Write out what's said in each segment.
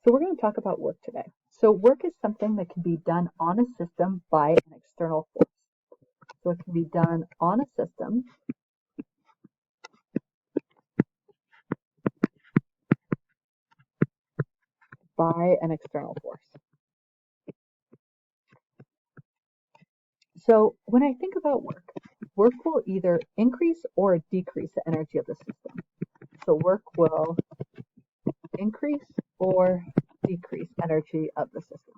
So we're going to talk about work today. So work is something that can be done on a system by an external force. So it can be done on a system by an external force. So when I think about work will either increase or decrease the energy of the system. So work will increase or decrease energy of the system.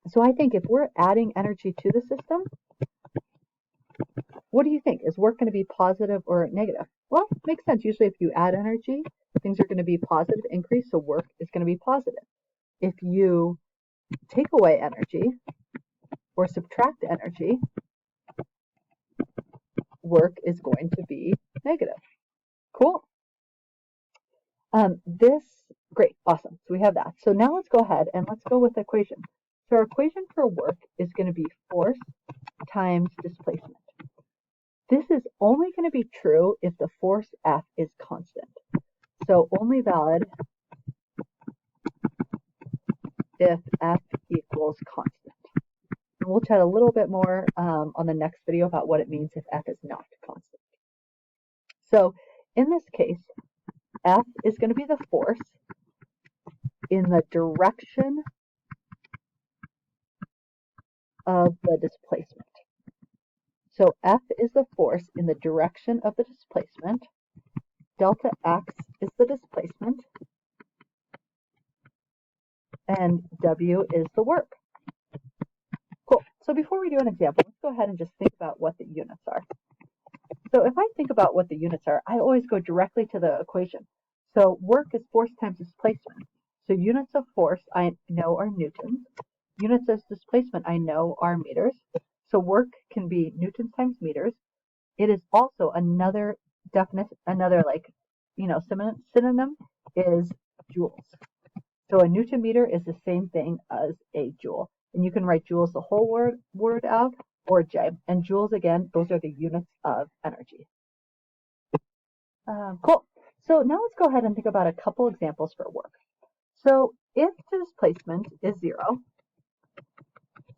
So I think if we're adding energy to the system, what do you think? Is work going to be positive or negative? Well, it makes sense. Usually if you add energy, things are going to be positive increase, so work is going to be positive. If you take away energy or subtract energy, work is going to be negative. Cool. Great, awesome. So we have that. So now let's go ahead and let's go with the equation. So our equation for work is going to be force times displacement. This is only going to be true if the force F is constant. So only valid if F equals constant. And we'll chat a little bit more on the next video about what it means if F is not constant. So in this case, F is going to be the force in the direction of the displacement. So F is the force in the direction of the displacement. Delta X is the displacement. And W is the work. Cool. So before we do an example, let's go ahead and just think about what the units are. So if I think about what the units are, I always go directly to the equation. So work is force times displacement. So units of force I know are newtons. Units of displacement I know are meters. So work can be newtons times meters. It is also another definition, synonym is joules. So a newton meter is the same thing as a joule. And you can write joules the whole word out or J. And joules, again, those are the units of energy. Cool. So now let's go ahead and think about a couple examples for work. So if the displacement is 0,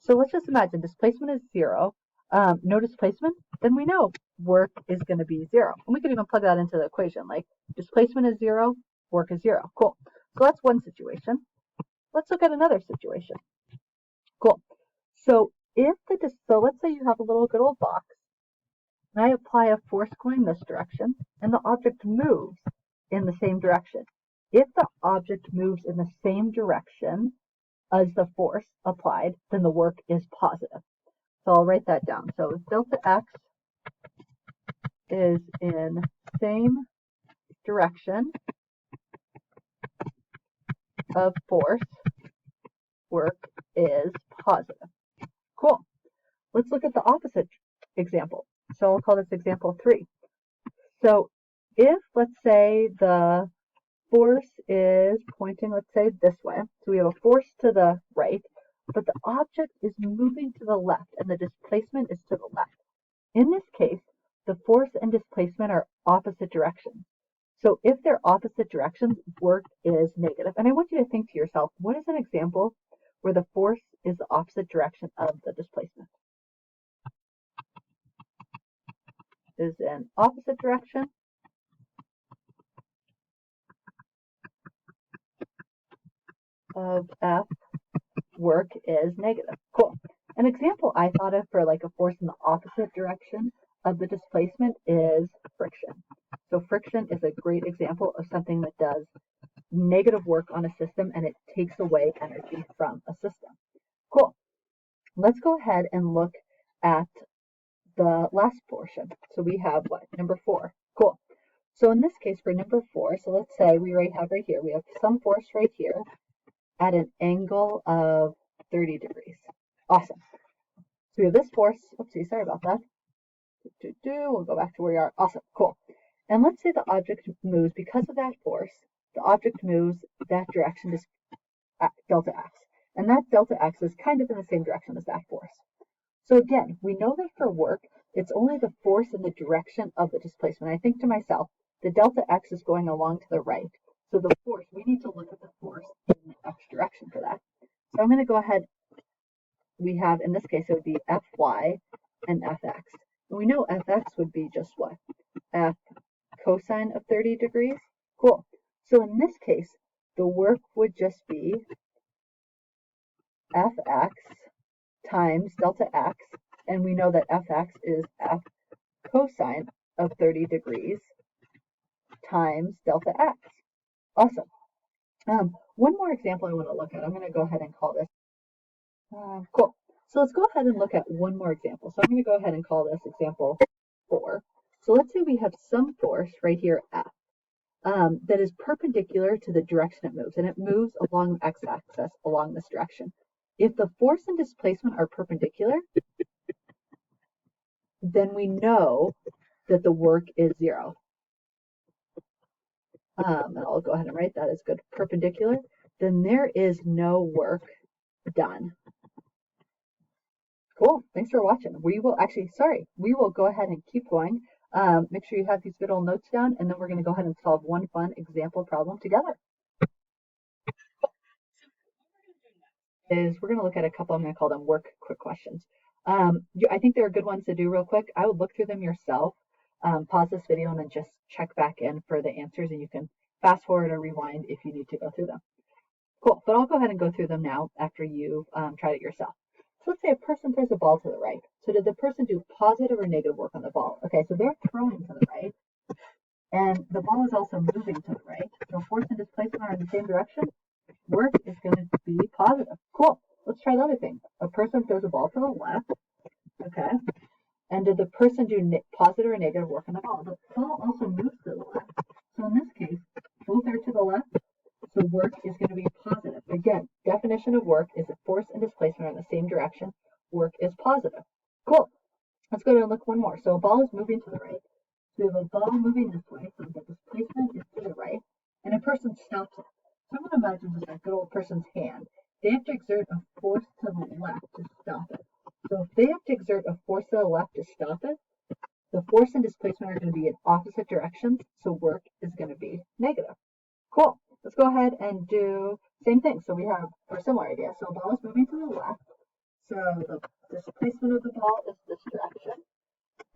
so let's just imagine displacement is 0, no displacement, then we know work is going to be 0. And we could even plug that into the equation, like displacement is 0, work is 0. Cool. So that's one situation. Let's look at another situation. Cool. So let's say you have a little good old box, and I apply a force going this direction, and the object moves in the same direction. If the object moves in the same direction as the force applied, then the work is positive. So I'll write that down. So if delta X is in same direction of force, work is positive. Cool. Let's look at the opposite example. So I'll call this example 3. So if, let's say, the force is pointing, let's say, this way. So we have a force to the right, but the object is moving to the left, and the displacement is to the left. In this case, the force and displacement are opposite directions. So if they're opposite directions, work is negative. And I want you to think to yourself, what is an example where the force is the opposite direction of the displacement? Is an opposite direction of F, work is negative. Cool. An example I thought of for like a force in the opposite direction of the displacement is friction. So friction is a great example of something that does negative work on a system, and it takes away energy from a system. Cool. Let's go ahead and look at the last portion. So we have what? Number 4. Cool. So in this case for number 4, so let's say we have right here, we have some force right here at an angle of 30 degrees. Awesome. So we have this force. Oopsie, sorry about that. We'll go back to where we are. Awesome. Cool. And let's say the object moves because of that force. The object moves that direction to delta x. And that delta x is kind of in the same direction as that force. So again, we know that for work, it's only the force in the direction of the displacement. I think to myself, the delta x is going along to the right. So the force, we need to look at the force in the x direction for that. So I'm going to go ahead, we have, in this case, it would be Fy and Fx. And we know Fx would be just what? F cosine of 30 degrees? Cool. So in this case, the work would just be Fx times delta x, and we know that Fx is F cosine of 30 degrees times delta x. Awesome. One more example I want to look at. I'm going to go ahead and call this. Cool. So let's go ahead and look at one more example. So I'm going to go ahead and call this example 4. So let's say we have some force right here, F, that is perpendicular to the direction it moves, and it moves along the x-axis along this direction. If the force and displacement are perpendicular, then we know that the work is 0. And I'll go ahead and write that as good. Perpendicular, then there is no work done. Cool. Thanks for watching. We will go ahead and keep going. Make sure you have these good old notes down, and then we're going to go ahead and solve one fun example problem together. We're going to look at a couple, I'm going to call them work quick questions. I think they're good ones to do real quick. I would look through them yourself, pause this video, and then just check back in for the answers, and you can fast forward or rewind if you need to go through them. Cool, but I'll go ahead and go through them now after you've tried it yourself. So let's say a person throws a ball to the right. So did the person do positive or negative work on the ball? Okay, so they're throwing to the right, and the ball is also moving to the right. So force and displacement are in the same direction. Work is going to be positive. Cool. Let's try the other thing. A person throws a ball to the left. Okay. And did the person do positive or negative work on the ball? The ball also moves to the left. So in this case, both are to the left. So work is going to be positive. Again, definition of work is that force and displacement are in the same direction. Work is positive. Cool. Let's go and look one more. So a ball is moving to the right. So we have a ball moving this way. So the displacement is to the right. And a person stops it. So I'm going to imagine just a good old person's hand. They have to exert a force to the left to stop it. So if they have to exert a force to the left to stop it, the force and displacement are going to be in opposite directions, so work is going to be negative. Cool. Let's go ahead and do same thing. So we have a similar idea. So a ball is moving to the left. So the displacement of the ball is this direction.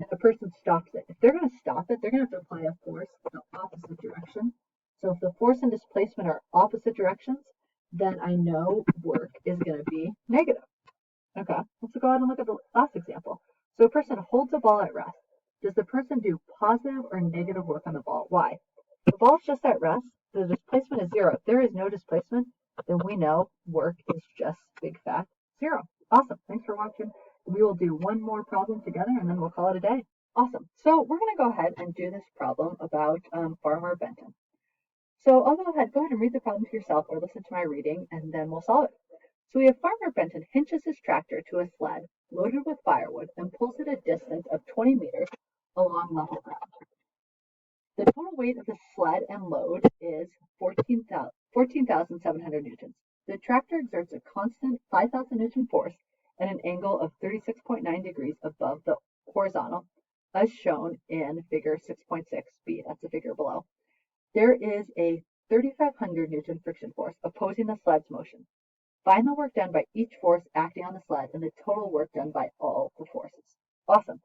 And the person stops it. If they're going to stop it, they're going to have to apply a force in the opposite direction. So if the force and displacement are opposite directions, then I know work is going to be negative. Okay, let's go ahead and look at the last example. So a person holds a ball at rest. Does the person do positive or negative work on the ball? Why? The ball's just at rest. The displacement is 0. If there is no displacement, then we know work is just big fat 0. Awesome. Thanks for watching. We will do one more problem together, and then we'll call it a day. Awesome. So we're going to go ahead and do this problem about Farmer Benton. So I'll go ahead and read the problem to yourself or listen to my reading, and then we'll solve it. So we have Farmer Benton hinches his tractor to a sled loaded with firewood and pulls it a distance of 20 meters along level ground. The total weight of the sled and load is 14,700 newtons. The tractor exerts a constant 5,000 newton force at an angle of 36.9 degrees above the horizontal, as shown in figure 6.6b. That's the figure below. There is a 3,500 Newton friction force opposing the sled's motion. Find the work done by each force acting on the sled and the total work done by all the forces. Awesome.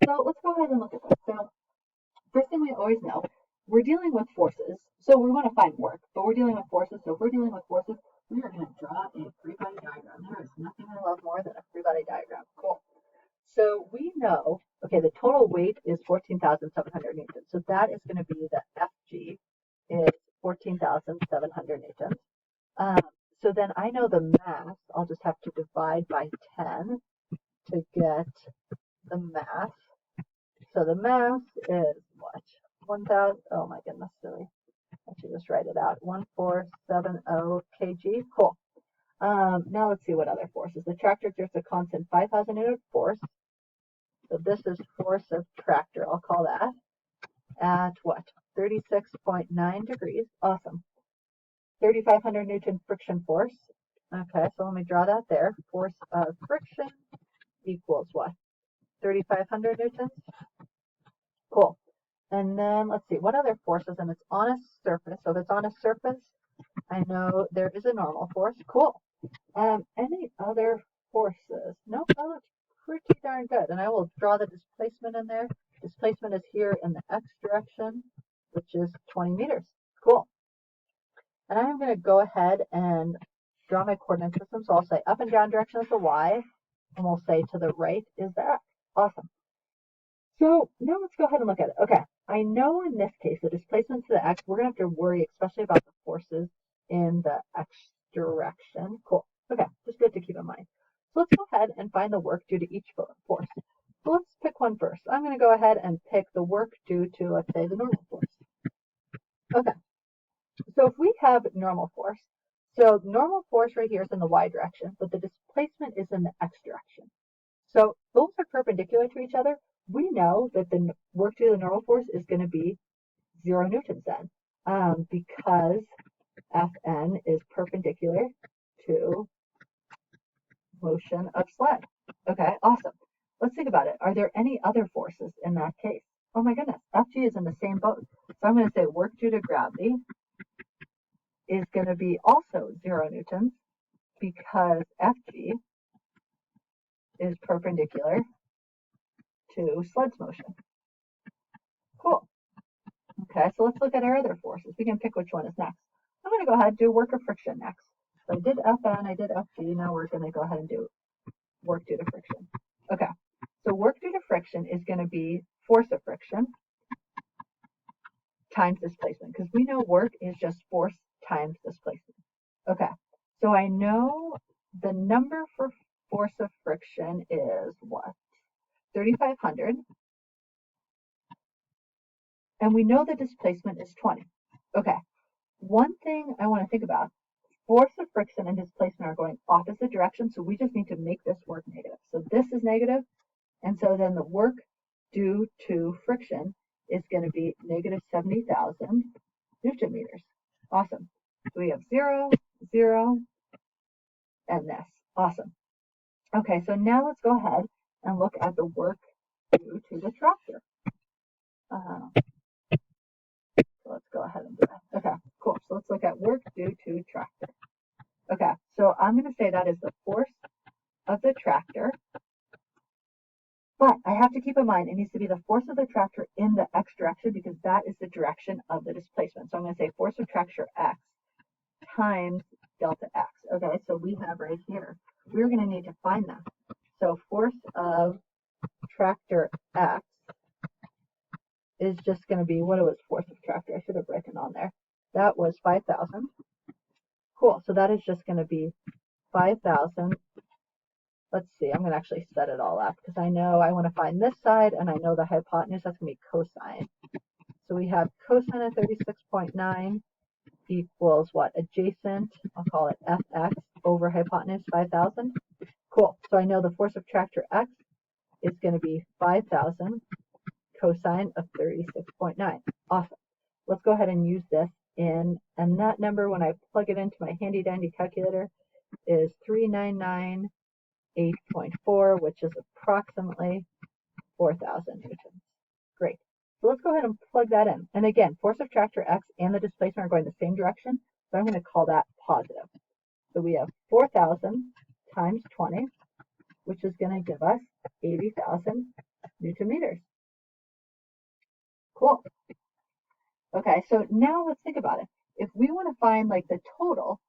So let's go ahead and look at this. So first thing we always know, we're dealing with forces. So we want to find work, but we're dealing with forces. So if we're dealing with forces, we are going to draw a free body diagram. There is nothing I love more than a free body diagram. Cool. So we know, okay, the total weight is 14,700 newtons. So that is going to be the FG is 14,700 newtons. So then I know the mass. I'll just have to divide by 10 to get the mass. So the mass is what? 1,000. Oh my goodness, silly. I should just write it out. 1470 kg. Cool. Now let's see what other forces. The tractor exerts a constant 5,000 newton force. So this is force of tractor. I'll call that at what? 36.9 degrees. Awesome. 3,500 Newton friction force. Okay, so let me draw that there. Force of friction equals what? 3,500 newtons. Cool. And then let's see, what other forces? And it's on a surface. So if it's on a surface, I know there is a normal force. Cool. Any other forces? Nope, that looks pretty darn good. And I will draw the displacement in there. Displacement is here in the x direction, which is 20 meters. Cool. And I'm going to go ahead and draw my coordinate system. So I'll say up and down direction is the y, and we'll say to the right is the x. Awesome. So now let's go ahead and look at it. Okay, I know in this case the displacement to the x, we're going to have to worry especially about the forces in the x direction. Cool. Okay, just good to keep in mind. So let's go ahead and find the work due to each force. So let's pick one first. I'm going to go ahead and pick the work due to, let's say, the normal force. Okay, so if we have normal force, so normal force right here is in the y direction, but the displacement is in the x direction. So those are perpendicular to each other. We know that the work due to the normal force is going to be 0 newtons then, because Fn is perpendicular to motion of sled. Okay, awesome. Let's think about it. Are there any other forces in that case? Oh my goodness, Fg is in the same boat. So I'm going to say work due to gravity is going to be also 0 newtons because Fg is perpendicular to sled's motion. Cool. Okay, so let's look at our other forces. We can pick which one is next. I'm going to go ahead and do work of friction next. So I did Fn, I did Fg, now we're going to go ahead and do work due to friction. Okay, so work due to friction is going to be force of friction times displacement, because we know work is just force times displacement. Okay, so I know the number for force of friction is what? 3,500. And we know the displacement is 20. Okay, one thing I want to think about, force of friction and displacement are going opposite directions, so we just need to make this work negative. So this is negative, and so then the work due to friction is going to be negative 70,000 Newton meters. Awesome. So we have 0, 0, and this. Awesome. Okay, so now let's go ahead and look at the work due to the tractor. So let's go ahead and do that. Okay, cool. So let's look at work due to tractor. Okay, so I'm going to say that is the force of the tractor. But I have to keep in mind it needs to be the force of the tractor in the x direction because that is the direction of the displacement. So I'm going to say force of tractor x times delta x. Okay, so we have right here, we're going to need to find that. So force of tractor x is just going to be, what was force of tractor? I should have written on there. That was 5,000. Cool, so that is just going to be 5,000. Let's see, I'm going to actually set it all up because I know I want to find this side and I know the hypotenuse, that's going to be cosine. So we have cosine of 36.9 equals what? Adjacent, I'll call it fx over hypotenuse 5,000. Cool, so I know the force of tractor x is going to be 5,000 cosine of 36.9. Awesome. Let's go ahead and use this and that number when I plug it into my handy dandy calculator is 399.8.4, which is approximately 4,000 newtons. Great. So let's go ahead and plug that in. And again, force of tractor x and the displacement are going the same direction, so I'm going to call that positive. So we have 4,000 times 20, which is going to give us 80,000 Newton meters. Cool. Okay, so now let's think about it. If we want to find like the total,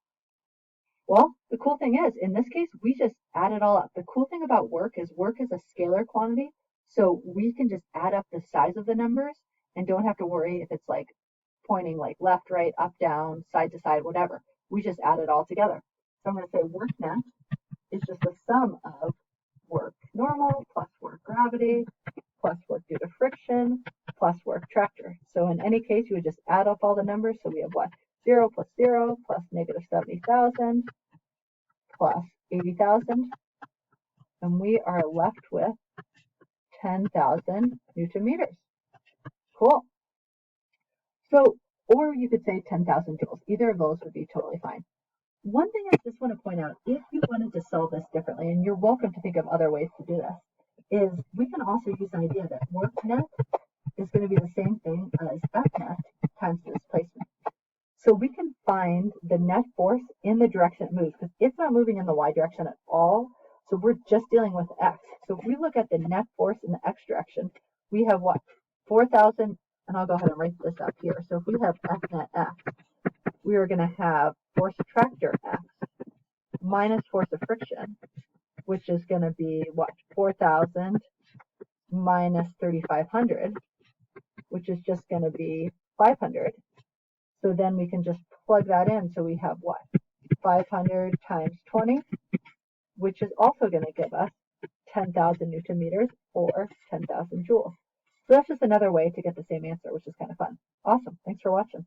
well, the cool thing is, in this case, we just add it all up. The cool thing about work is a scalar quantity, so we can just add up the size of the numbers and don't have to worry if it's like pointing like left, right, up, down, side to side, whatever. We just add it all together. So I'm going to say work net is just the sum of work normal plus work gravity plus work due to friction plus work tractor. So in any case, you would just add up all the numbers. So we have what? 0 plus 0 plus negative 70,000 plus 80,000. And we are left with 10,000 Newton meters. Cool. So, or you could say 10,000 joules. Either of those would be totally fine. One thing I just want to point out, if you wanted to solve this differently, and you're welcome to think of other ways to do this, is we can also use the idea that work net is going to be the same thing as F net times the displacement. So we can find the net force in the direction it moves, because it's not moving in the y direction at all. So we're just dealing with x. So if we look at the net force in the x direction, we have what? 4,000, and I'll go ahead and write this up here. So if we have F net x, we are going to have force attractor x minus force of friction, which is going to be what? 4,000 minus 3,500, which is just going to be 500. So then we can just plug that in. So we have what? 500 times 20, which is also going to give us 10,000 Newton meters or 10,000 joules. So that's just another way to get the same answer, which is kind of fun. Awesome. Thanks for watching.